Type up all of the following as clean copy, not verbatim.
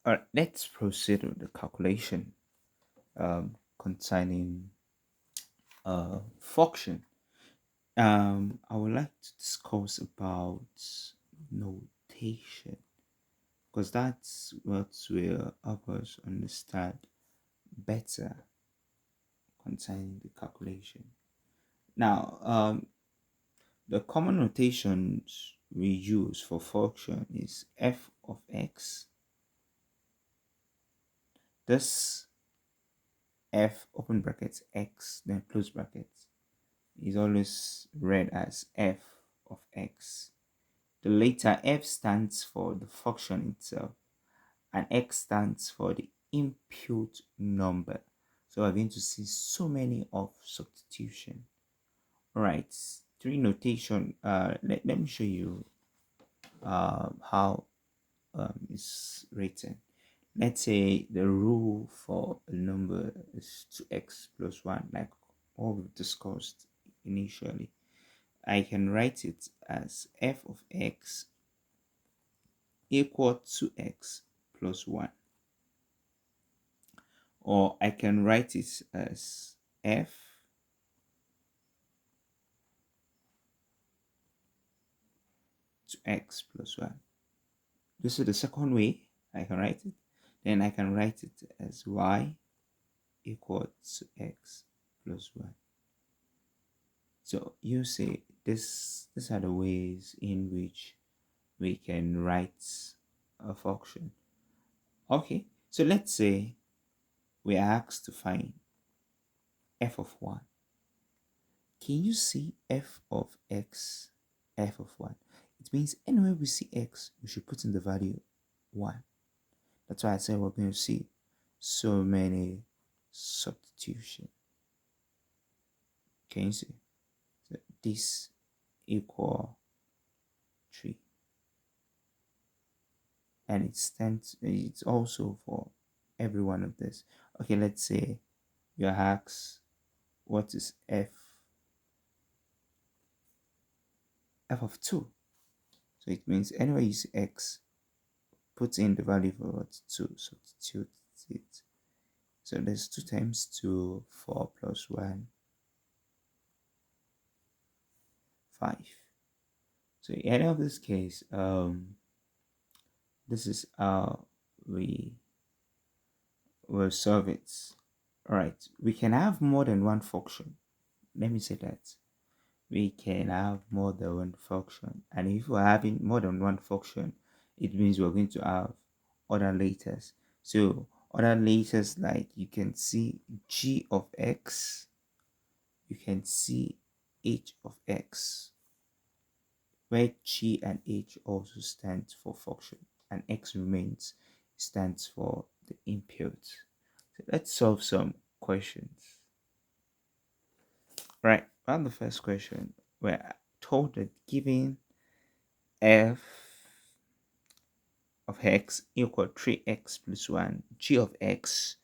All right, let's proceed with the calculation concerning function. I would like to discuss about notation because that's what will help us understand better concerning the calculation. Now, the common notations we use for function is f of x. This f open brackets x then close brackets is always read as f of x. The letter f stands for the function itself and x stands for the input number. So we're going to see so many of substitution. All right, three notation. Let me show you how it's written. Let's say the rule for a number is 2x plus 1, like what we discussed initially. I can write it as f of x equal to x plus 1. Or I can write it as f to x plus 1. This is the second way I can write it. Then I can write it as y equal to x plus 1. So you see, these are the ways in which we can write a function. Okay, so let's say we are asked to find f of 1. Can you see f of x, f of 1? It means anywhere we see x, we should put in the value 1. That's why I said we're going to see so many substitution. Can you see? So this equal 3. And it's also for every one of this. Okay, let's say your asked what is f of 2. So it means anywhere you see x, put in the value for what 2, substitute it. So there's 2 times 2, 4 plus 1, 5. So in any of this case, this is how we will solve it. All right, we can have more than one function. Let me say that we can have more than one function, and if we're having more than one function, it means we're going to have other letters. So other letters, like you can see g of x, you can see h of x, where g and h also stands for function and x remains stands for the input. So let's solve some questions. Right, on the first question, we're told that given f of x equal 3x plus 1, g of x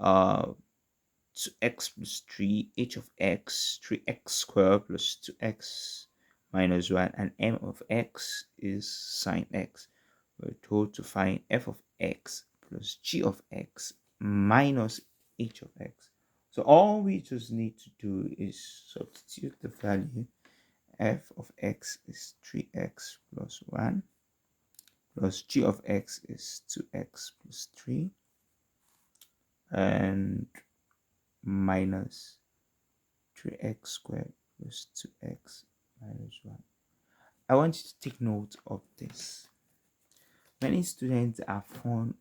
2x plus 3, h of x 3x squared plus 2x minus 1, and m of x is sine x. We're told to find f of x plus g of x minus h of x. So all we just need to do is substitute the value. F of x is 3x plus 1 plus g of x is 2x plus 3 and minus 3x squared plus 2x minus 1. I want you to take note of this. Many students are fond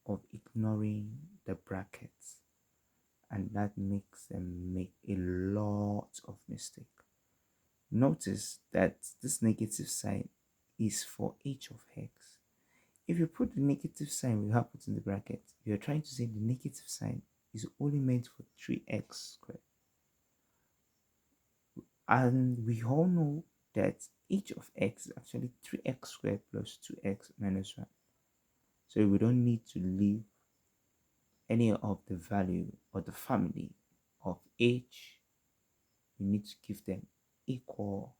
of ignoring the brackets, and that makes them make a lot of mistake. Notice that this negative sign is for h of x. If you put the negative sign we have put in the bracket, you're trying to say the negative sign is only meant for 3x squared. And we all know that h of x is actually 3x squared plus 2x minus 1. So we don't need to leave any of the value or the family of h. We need to give them equal.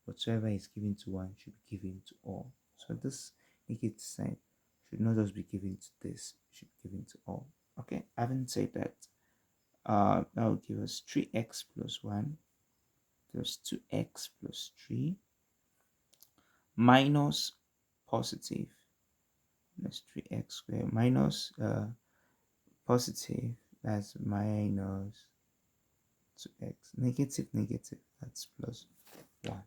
Whatsoever is given to one should be given to all. So this negative sign should not just be given to this, should be given to all. Okay, having said that, that will give us 3x plus 1 plus 2x plus 3 minus positive, that's 3x squared minus positive, that's minus 2x, negative negative, that's plus 1.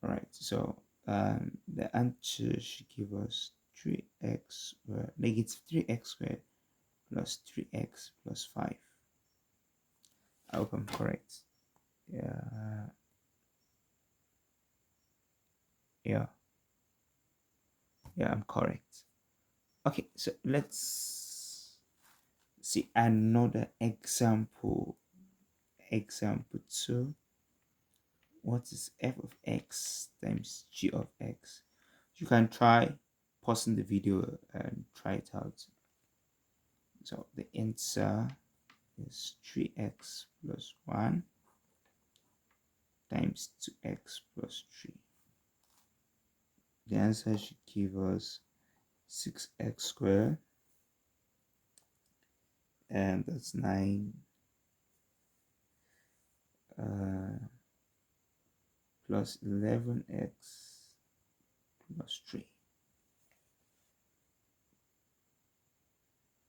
All right, so the answer should give us 3x negative 3x squared plus 3x plus 5. I hope I'm correct. Yeah, yeah, I'm correct. Okay, so let's see another example. Example 2. What is f of x times g of x? You can try pausing the video and try it out. So the answer is 3x plus 1 times 2x plus 3. The answer should give us 6x squared, and that's 9 plus 11x plus 3.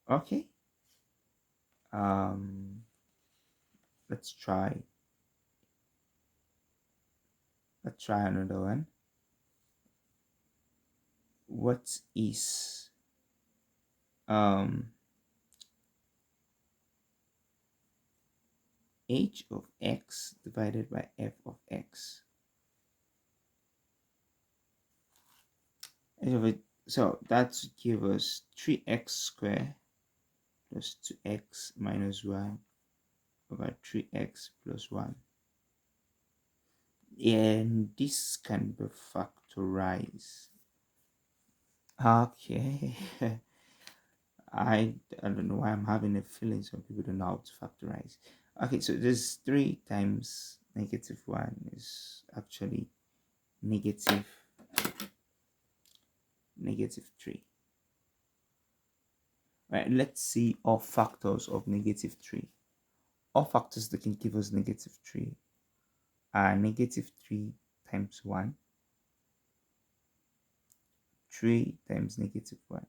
Okay, let's try another one. What is h of x divided by f of x? H of it, so that would give us 3x squared plus 2x minus 1 over 3x plus 1. And this can be factorized. Okay. I don't know why I'm having a feeling some people don't know how to factorize. Okay, so this 3 times negative 1 is actually negative 3. Right, let's see all factors of negative 3. All factors that can give us negative 3 are negative 3 times 1, 3 times negative 1.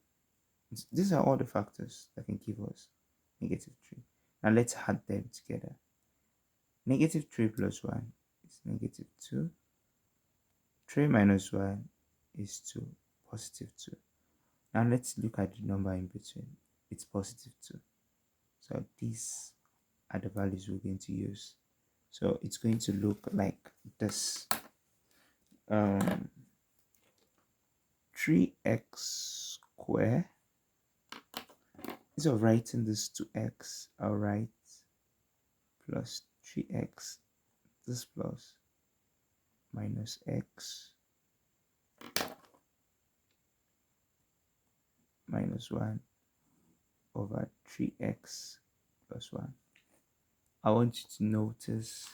These are all the factors that can give us negative 3. Now let's add them together. Negative 3 plus 1 is negative 2. 3 minus 1 is 2, positive 2. Now let's look at the number in between. It's positive 2. So these are the values we're going to use. So it's going to look like this. 3x squared. Instead of writing this to x, I'll write plus 3x, this plus minus x minus 1 over 3x plus 1. I want you to notice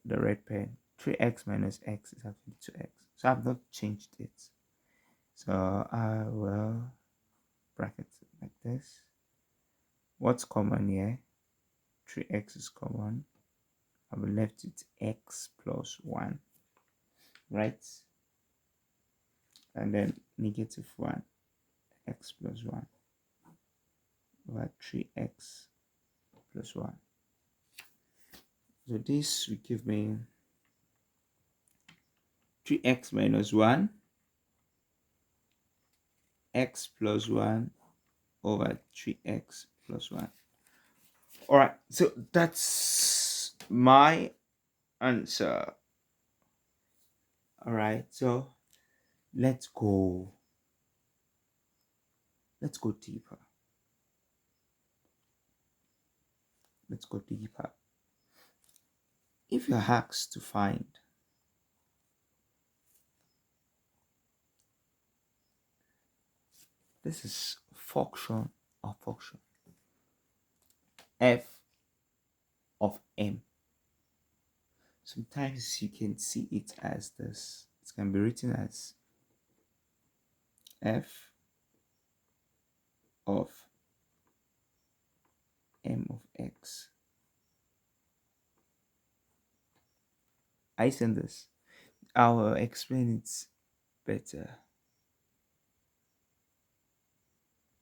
the red pen. 3x minus x is actually 2x. So I've not changed it. So I will bracket it like this. What's common here? 3x is common. I will left it x plus 1, right? And then negative 1, x plus 1 over 3x plus 1. So this will give me 3x minus 1, x plus 1 over 3x plus 1. All right, so that's my answer. All right, so let's go deeper. Let's go deeper. If you're asked to find this is function of function f of m. Sometimes you can see it as this. It can be written as f of m of x. I send this. I'll explain it better.